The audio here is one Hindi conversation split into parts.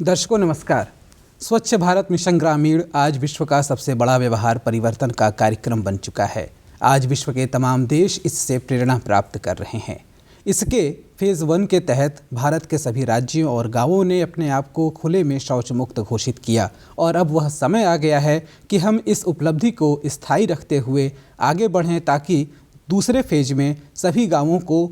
दर्शकों नमस्कार। स्वच्छ भारत मिशन ग्रामीण आज विश्व का सबसे बड़ा व्यवहार परिवर्तन का कार्यक्रम बन चुका है। आज विश्व के तमाम देश इससे प्रेरणा प्राप्त कर रहे हैं। इसके फेज़ 1 के तहत भारत के सभी राज्यों और गांवों ने अपने आप को खुले में शौच मुक्त घोषित किया और अब वह समय आ गया है कि हम इस उपलब्धि को स्थायी रखते हुए आगे बढ़ें ताकि दूसरे फेज में सभी गांवों को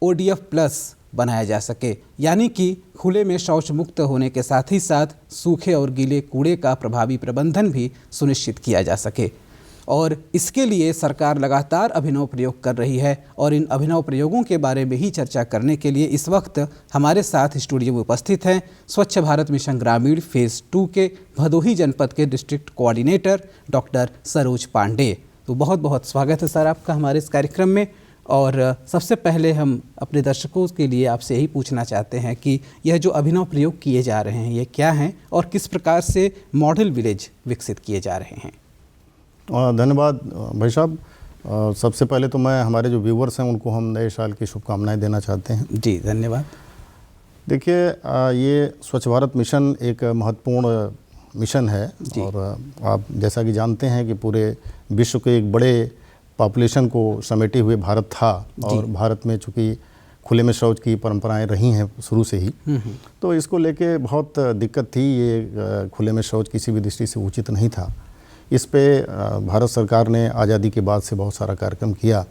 ODF+ बनाया जा सके, यानी कि खुले में शौच मुक्त होने के साथ ही साथ सूखे और गीले कूड़े का प्रभावी प्रबंधन भी सुनिश्चित किया जा सके। और इसके लिए सरकार लगातार अभिनव प्रयोग कर रही है और इन अभिनव प्रयोगों के बारे में ही चर्चा करने के लिए इस वक्त हमारे साथ स्टूडियो में उपस्थित हैं स्वच्छ भारत मिशन ग्रामीण फेज़ 2 के भदोही जनपद के district coordinator doctor Saroj Pandey. तो बहुत बहुत स्वागत है सर आपका हमारे इस कार्यक्रम में। और सबसे पहले हम अपने दर्शकों के लिए आपसे यही पूछना चाहते हैं कि यह जो अभिनव प्रयोग किए जा रहे हैं ये क्या हैं और किस प्रकार से मॉडल विलेज विकसित किए जा रहे हैं। धन्यवाद भाई साहब। सबसे पहले तो मैं हमारे जो व्यूवर्स हैं उनको हम नए साल की शुभकामनाएं देना चाहते हैं। जी धन्यवाद। देखिए ये स्वच्छ भारत मिशन एक महत्वपूर्ण मिशन है और आप जैसा कि जानते हैं कि पूरे विश्व के एक बड़े पॉपुलेशन को समेटे हुए भारत था और भारत में चूँकि खुले में शौच की परंपराएं रही हैं शुरू से ही, तो इसको लेके बहुत दिक्कत थी। ये खुले में शौच किसी भी दृष्टि से उचित नहीं था। इस पे भारत सरकार ने आज़ादी के बाद से बहुत सारा कार्यक्रम किया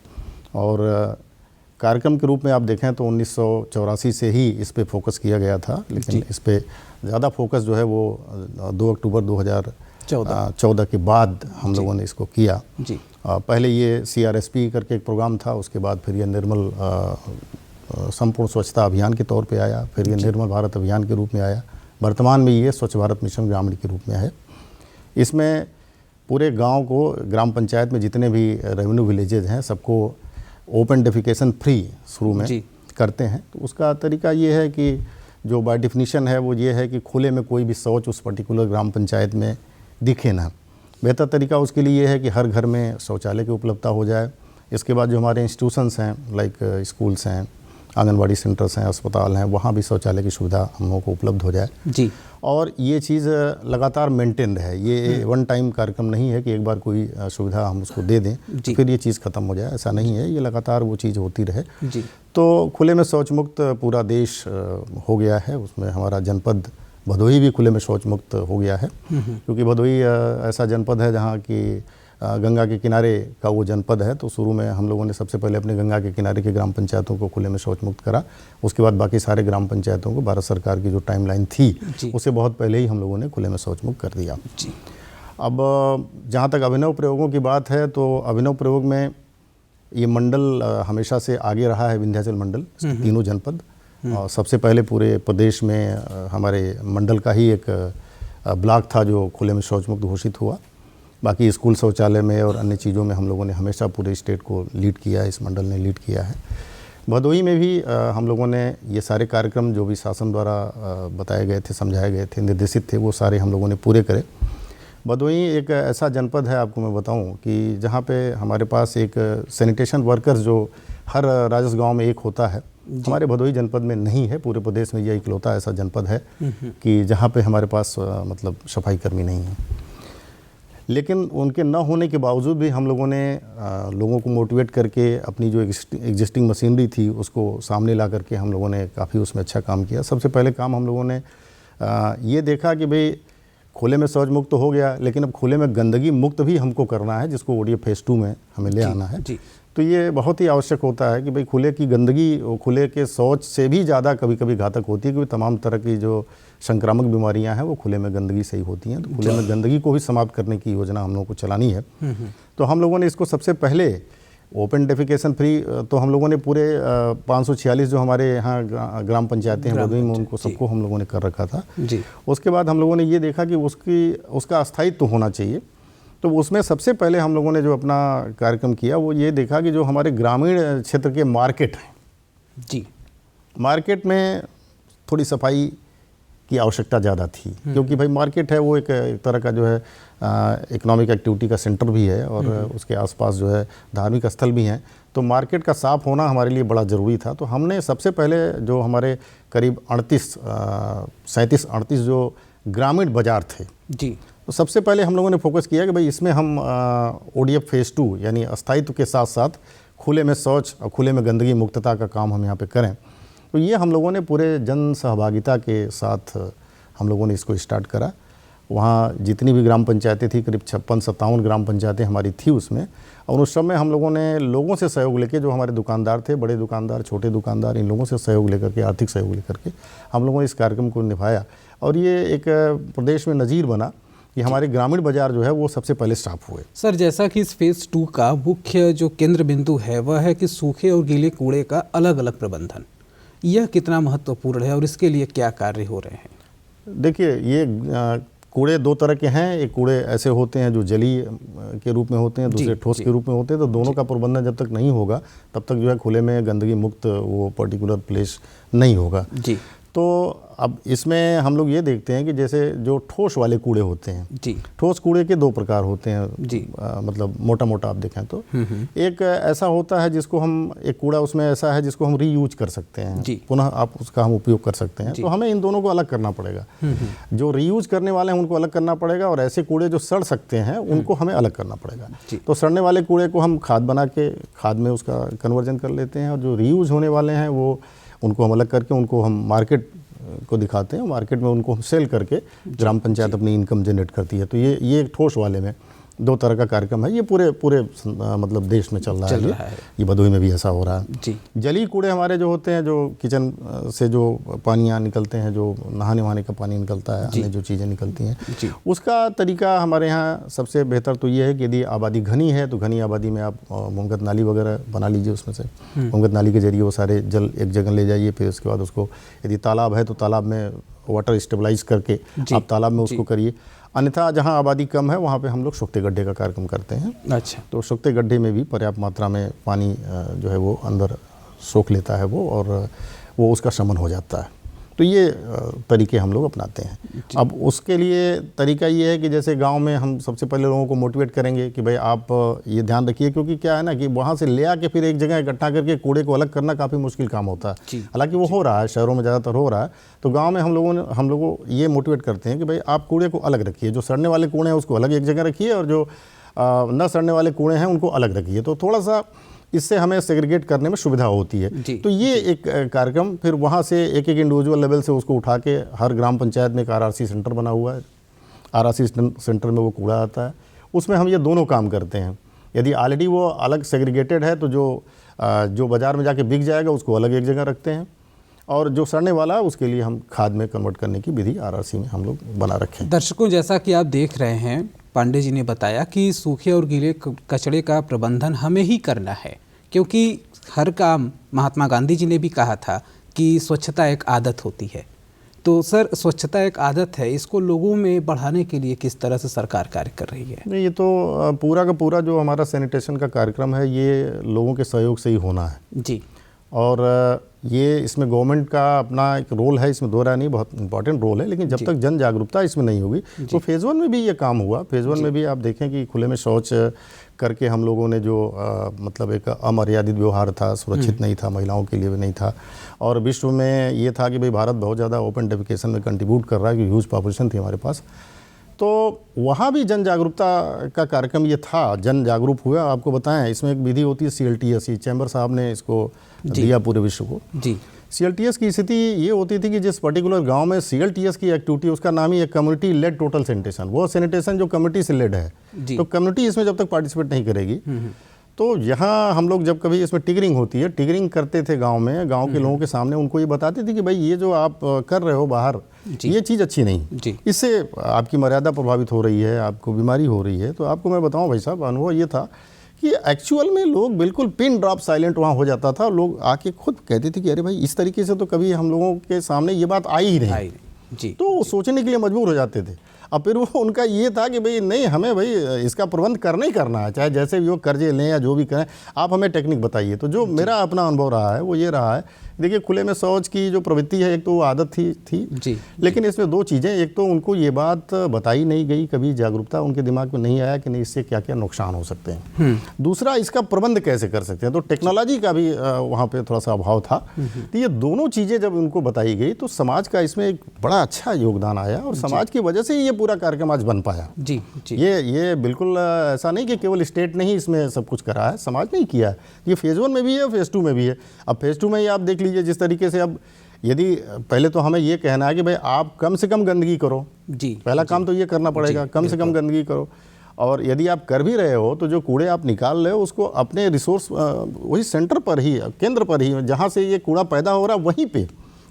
और कार्यक्रम के रूप में आप देखें तो 1984 से ही इस पे फोकस किया गया था, लेकिन इस पे ज़्यादा फोकस जो है वो 2 अक्टूबर 2014 के बाद हम लोगों ने इसको किया। जी। पहले ये CRSP करके एक प्रोग्राम था, उसके बाद फिर ये निर्मल संपूर्ण स्वच्छता अभियान के तौर पे आया, फिर ये निर्मल भारत अभियान के रूप में आया, वर्तमान में ये स्वच्छ भारत मिशन ग्रामीण के रूप में है। इसमें पूरे गांव को, ग्राम पंचायत में जितने भी रेवेन्यू विलेजेज हैं सबको ओपन डेफिकेशन फ्री शुरू में करते हैं। तो उसका तरीका ये है कि जो बाय डेफिनीशन है वो ये है कि खुले में कोई भी शौच उस पर्टिकुलर ग्राम पंचायत में दिखे ना। बेहतर तरीका उसके लिए ये है कि हर घर में शौचालय की उपलब्धता हो जाए। इसके बाद जो हमारे इंस्टीट्यूशंस हैं लाइक स्कूल्स हैं, आंगनबाड़ी सेंटर्स हैं, अस्पताल हैं, वहाँ भी शौचालय की सुविधा हम लोगों को उपलब्ध हो जाए। जी। और ये चीज़ लगातार मेंटेन है। ये वन टाइम कार्यक्रम नहीं है कि एक बार कोई सुविधा हम उसको दे दें तो फिर ये चीज़ ख़त्म हो जाए, ऐसा नहीं है। ये लगातार वो चीज़ होती रहे। जी। तो खुले में शौच मुक्त पूरा देश हो गया है। उसमें हमारा जनपद भदोही भी खुले में शौच मुक्त हो गया है, क्योंकि भदोही ऐसा जनपद है जहाँ की गंगा के किनारे का वो जनपद है। तो शुरू में हम लोगों ने सबसे पहले अपने गंगा के किनारे के ग्राम पंचायतों को खुले में शौच मुक्त करा। उसके बाद बाकी सारे ग्राम पंचायतों को भारत सरकार की जो टाइमलाइन थी उससे बहुत पहले ही हम लोगों ने खुले में शौच मुक्त कर दिया। जी। अब जहाँ तक अभिनव प्रयोगों की बात है तो अभिनव प्रयोग में ये मंडल हमेशा से आगे रहा है, विंध्याचल मंडल, तीनों जनपद। और सबसे पहले पूरे प्रदेश में हमारे मंडल का ही एक ब्लॉक था जो खुले में शौच मुक्त घोषित हुआ। बाकी स्कूल शौचालय में और अन्य चीज़ों में हम लोगों ने हमेशा पूरे स्टेट को लीड किया है, इस मंडल ने लीड किया है। भदोही में भी हम लोगों ने ये सारे कार्यक्रम जो भी शासन द्वारा बताए गए थे, समझाए गए थे, निर्देशित थे, वो सारे हम लोगों ने पूरे करे। भदोही एक ऐसा जनपद है, आपको मैं बताऊं, कि जहाँ पे हमारे पास एक सैनिटेशन वर्कर्स जो हर राजस्व गाँव में एक होता है, हमारे भदोही जनपद में नहीं है। पूरे प्रदेश में यह इकलौता ऐसा जनपद है कि जहाँ पे हमारे पास मतलब सफाई कर्मी नहीं है। लेकिन उनके न होने के बावजूद भी हम लोगों ने लोगों को मोटिवेट करके अपनी जो एग्जिस्टिंग मशीनरी थी उसको सामने ला करके हम लोगों ने काफ़ी उसमें अच्छा काम किया। सबसे पहले काम हम लोगों ने ये देखा कि भाई खुले में शौच मुक्त हो गया, लेकिन अब खुले में गंदगी मुक्त भी हमको करना है, जिसको ODF फेज़ 2 में हमें ले आना है। तो ये बहुत ही आवश्यक होता है कि भाई खुले की गंदगी, खुले के शौच से भी ज़्यादा कभी कभी घातक होती है, क्योंकि तमाम तरह की जो संक्रामक बीमारियां हैं वो खुले में गंदगी से ही होती हैं। तो खुले में गंदगी को भी समाप्त करने की योजना हम लोगों को चलानी है। तो हम लोगों ने इसको सबसे पहले ओपन डेफिकेशन फ्री, तो हम लोगों ने पूरे 546 जो हमारे यहाँ ग्राम पंचायतें हैं भदोही में, उनको सबको हम लोगों ने कर रखा था। उसके बाद हम लोगों ने ये देखा कि उसका अस्थायित्व होना चाहिए। तो उसमें सबसे पहले हम लोगों ने जो अपना कार्यक्रम किया वो ये देखा कि जो हमारे ग्रामीण क्षेत्र के मार्केट हैं, जी, मार्केट में थोड़ी सफाई की आवश्यकता ज़्यादा थी, क्योंकि भाई मार्केट है वो एक तरह का जो है इकोनॉमिक एक्टिविटी का सेंटर भी है और उसके आसपास जो है धार्मिक स्थल भी हैं, तो मार्केट का साफ होना हमारे लिए बड़ा ज़रूरी था। तो हमने सबसे पहले जो हमारे करीब 37-38 जो ग्रामीण बाज़ार थे जी, तो सबसे पहले हम लोगों ने फोकस किया कि भाई इसमें हम ODF फेज़ 2 यानी अस्थायित्व के साथ साथ खुले में शौच और खुले में गंदगी मुक्तता का काम हम यहाँ पे करें। तो ये हम लोगों ने पूरे जन सहभागिता के साथ हम लोगों ने इसको स्टार्ट करा। वहाँ जितनी भी ग्राम पंचायतें थी, करीब 56-57 ग्राम पंचायतें हमारी थी उसमें, और उस समय हम लोगों ने लोगों से सहयोग लेके, जो हमारे दुकानदार थे, बड़े दुकानदार, छोटे दुकानदार, इन लोगों से सहयोग लेकर के, आर्थिक सहयोग लेकर के हम लोगों ने इस कार्यक्रम को निभाया और ये एक प्रदेश में नज़ीर बना कि हमारे ग्रामीण बाज़ार जो है वो सबसे पहले साफ हुए। सर, जैसा कि इस फेज़ 2 का मुख्य जो केंद्र बिंदु है वह है कि सूखे और गीले कूड़े का अलग अलग प्रबंधन, यह कितना महत्वपूर्ण है और इसके लिए क्या कार्य हो रहे हैं? देखिए, ये कूड़े दो तरह के हैं। एक कूड़े ऐसे होते हैं जो जलीय के रूप में होते हैं, दूसरे ठोस के रूप में होते हैं। तो दोनों का प्रबंधन जब तक नहीं होगा तब तक जो है खुले में गंदगी मुक्त वो पर्टिकुलर प्लेस नहीं होगा जी। तो अब इसमें हम लोग ये देखते हैं कि जैसे जो ठोस वाले कूड़े होते हैं जी, ठोस कूड़े के दो प्रकार होते हैं जी। मतलब मोटा मोटा आप देखें तो एक ऐसा होता है जिसको हम, एक कूड़ा उसमें ऐसा है जिसको हम रीयूज कर सकते हैं, पुनः आप उसका हम उपयोग कर सकते हैं। तो हमें इन दोनों को अलग करना पड़ेगा। जो रीयूज करने वाले हैं उनको अलग करना पड़ेगा और ऐसे कूड़े जो सड़ सकते हैं उनको हमें अलग करना पड़ेगा। तो सड़ने वाले कूड़े को हम खाद बना के खाद में उसका कन्वर्जन कर लेते हैं और जो रीयूज होने वाले हैं वो उनको हम अलग करके उनको हम मार्केट को दिखाते हैं, मार्केट में उनको हम सेल करके ग्राम पंचायत अपनी इनकम जनरेट करती है। तो ये ठोस वाले में दो तरह का कार्यक्रम है। ये पूरे मतलब देश में चल रहा है। ये भदोही में भी ऐसा हो रहा है जी। जलीय कूड़े हमारे जो होते हैं, जो किचन से जो पानियाँ निकलते हैं, जो नहाने वहाने का पानी निकलता है, अन्य जो चीज़ें निकलती हैं, उसका तरीका हमारे यहाँ सबसे बेहतर तो ये है कि यदि आबादी घनी है तो घनी आबादी में आप भूमिगत नाली वगैरह बना लीजिए। उसमें से भूमिगत नाली के जरिए वो सारे जल एक जगह ले जाइए। फिर उसके बाद उसको, यदि तालाब है तो तालाब में वाटर स्टेबलाइज करके आप तालाब में उसको करिए। अन्यथा जहाँ आबादी कम है वहाँ पे हम लोग सुखते गड्ढे का कार्यक्रम करते हैं। अच्छा। तो सुखते गड्ढे में भी पर्याप्त मात्रा में पानी जो है वो अंदर सोख लेता है वो, और वो उसका शमन हो जाता है। तो ये तरीके हम लोग अपनाते हैं। अब उसके लिए तरीका ये है कि जैसे गांव में हम सबसे पहले लोगों को मोटिवेट करेंगे कि भाई आप ये ध्यान रखिए, क्योंकि क्या है ना कि वहाँ से ले आके फिर एक जगह इकट्ठा करके कूड़े को अलग करना काफ़ी मुश्किल काम होता है। हालांकि वो हो रहा है, शहरों में ज़्यादातर हो रहा है। तो गाँव में हम लोगों ये मोटिवेट करते हैं कि भाई आप कूड़े को अलग रखिए, जो सड़ने वाले कूड़े हैं उसको अलग एक जगह रखिए और जो न सड़ने वाले कूड़े हैं उनको अलग रखिए। तो थोड़ा सा इससे हमें सेग्रीगेट करने में सुविधा होती है। तो ये एक कार्यक्रम, फिर वहाँ से एक इंडिविजुअल लेवल से उसको उठा के हर ग्राम पंचायत में एक RRC सेंटर बना हुआ है। RRC सेंटर में वो कूड़ा आता है, उसमें हम ये दोनों काम करते हैं। यदि ऑलरेडी वो अलग सेग्रीगेटेड है तो जो बाज़ार में जाके बिक जाएगा उसको अलग एक जगह रखते हैं, और जो सड़ने वाला है उसके लिए हम खाद में कन्वर्ट करने की विधि RRC में हम लोग बना रखें। दर्शकों, जैसा कि आप देख रहे हैं, पांडे जी ने बताया कि सूखे और गीले कचड़े का प्रबंधन हमें ही करना है, क्योंकि हर काम, महात्मा गांधी जी ने भी कहा था कि स्वच्छता एक आदत होती है। तो सर, स्वच्छता एक आदत है, इसको लोगों में बढ़ाने के लिए किस तरह से सरकार कार्य कर रही है? नहीं, ये तो पूरा का पूरा जो हमारा सैनिटेशन का कार्यक्रम है ये लोगों के सहयोग से ही होना है जी। और ये इसमें गवर्नमेंट का अपना एक रोल है, इसमें दो राय नहीं, बहुत इंपॉर्टेंट रोल है। लेकिन जब तक जन जागरूकता इसमें नहीं होगी तो फेज़ 1 में भी ये काम हुआ। फेज़ 1 में भी आप देखें कि खुले में शौच करके हम लोगों ने जो मतलब एक अमर्यादित व्यवहार था, सुरक्षित नहीं था, महिलाओं के लिए भी नहीं था, और विश्व में ये था कि भाई भारत बहुत ज़्यादा ओपन डेफिकेशन में कंट्रीब्यूट कर रहा है, कि ह्यूज पॉपुलेशन थी हमारे पास। तो वहाँ भी जन जागरूकता का कार्यक्रम ये था, जन जागरूक हुआ। आपको बताएं, इसमें एक विधि होती है CLTS, चैम्बर साहब ने इसको दिया पूरे विश्व को जी। CLTS की स्थिति ये होती थी कि जिस पर्टिकुलर गांव में CLTS की एक्टिविटी, उसका नाम ही है कम्युनिटी लेड टोटल सैनिटेशन, वो सैनिटेशन जो कम्युनिटी से लेड है। तो कम्युनिटी इसमें जब तक पार्टिसिपेट नहीं करेगी, तो यहाँ हम लोग जब कभी इसमें टिगरिंग होती है, टिगरिंग करते थे गांव में, गांव के लोगों के सामने उनको ये बताते थे कि भाई ये जो आप कर रहे हो बाहर, ये चीज़ अच्छी नहीं, इससे आपकी मर्यादा प्रभावित हो रही है, आपको बीमारी हो रही है। तो आपको मैं बताऊँ भाई साहब, अनुभव ये था कि एक्चुअल में लोग बिल्कुल पिन ड्रॉप साइलेंट वहाँ हो जाता था। लोग आके खुद कहते थे कि अरे भाई इस तरीके से तो कभी हम लोगों के सामने ये बात आई ही नहीं जी। तो वो सोचने के लिए मजबूर हो जाते थे। अब फिर वो उनका ये था कि भाई नहीं, हमें भाई इसका प्रबंध करना ही करना है, चाहे जैसे भी वो कर्जे लें या जो भी करें, आप हमें टेक्निक बताइए। तो जो मेरा अपना अनुभव रहा है वो ये रहा है देखिए, खुले में शौच की जो प्रवृत्ति है, एक तो वो आदत थी जी, लेकिन इसमें दो चीज़ें, एक तो उनको ये बात बताई नहीं गई, कभी जागरूकता उनके दिमाग में नहीं आया कि नहीं इससे क्या क्या नुकसान हो सकते हैं। दूसरा, इसका प्रबंध कैसे कर सकते हैं, तो टेक्नोलॉजी का भी वहाँ पे थोड़ा सा अभाव था। तो ये दोनों चीज़ें जब उनको बताई गई तो समाज का इसमें एक बड़ा अच्छा योगदान आया और समाज की वजह से ये पूरा कार्यक्रम आज बन पाया। जी, जी। ये बिल्कुल ऐसा नहीं कि केवल स्टेट ने ही इसमें सब कुछ करा है, समाज ने ही किया है। ये फेज़ 1 में भी है, फेज़ 2 में भी है। अब फेज़ 2 में ही आप देख लीजिए जिस तरीके से, अब यदि पहले तो हमें ये कहना है कि भाई आप कम से कम गंदगी करो, जी, पहला काम तो ये करना पड़ेगा, कम से कम गंदगी करो। और यदि आप कर भी रहे हो तो जो कूड़े आप निकाल रहे हो उसको अपने रिसोर्स वही सेंटर पर ही, केंद्र पर ही, जहाँ से ये कूड़ा पैदा हो रहा है वहीं पे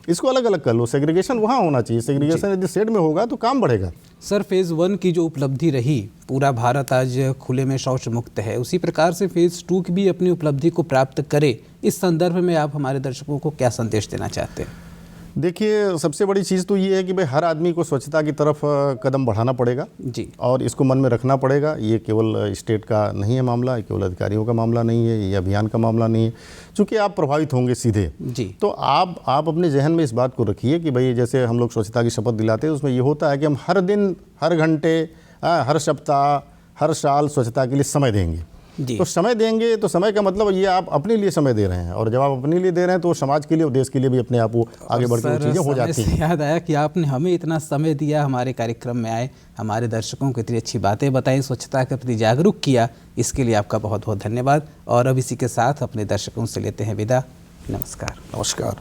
इसको अलग अलग कर लो। सेग्रीगेशन वहाँ होना चाहिए। सेग्रीगेशन यदि सेट में होगा तो काम बढ़ेगा। सर, फेज़ 1 की जो उपलब्धि रही, पूरा भारत आज खुले में शौच मुक्त है, उसी प्रकार से फेज़ 2 की भी अपनी उपलब्धि को प्राप्त करे, इस संदर्भ में आप हमारे दर्शकों को क्या संदेश देना चाहते हैं? देखिए, सबसे बड़ी चीज़ तो ये है कि भाई हर आदमी को स्वच्छता की तरफ कदम बढ़ाना पड़ेगा जी, और इसको मन में रखना पड़ेगा। ये केवल स्टेट का नहीं है मामला, ये केवल अधिकारियों का मामला नहीं है, ये अभियान का मामला नहीं है। चूँकि आप प्रभावित होंगे सीधे जी, तो आप अपने जहन में इस बात को रखिए कि भाई जैसे हम लोग स्वच्छता की शपथ दिलाते हैं, उसमें ये होता है कि हम हर दिन, हर घंटे, हर सप्ताह, हर साल स्वच्छता के लिए समय देंगे। तो समय देंगे तो समय का मतलब ये आप अपने लिए समय दे रहे हैं, और जब आप अपने लिए दे रहे हैं तो समाज के लिए और देश के लिए भी अपने आप वो आगे बढ़ के चीज़ें हो जाती हैं। याद आया कि आपने हमें इतना समय दिया, हमारे कार्यक्रम में आए, हमारे दर्शकों को इतनी अच्छी बातें बताई, स्वच्छता के प्रति जागरूक किया, इसके लिए आपका बहुत बहुत धन्यवाद। और अब इसी के साथ अपने दर्शकों से लेते हैं विदा। नमस्कार। नमस्कार।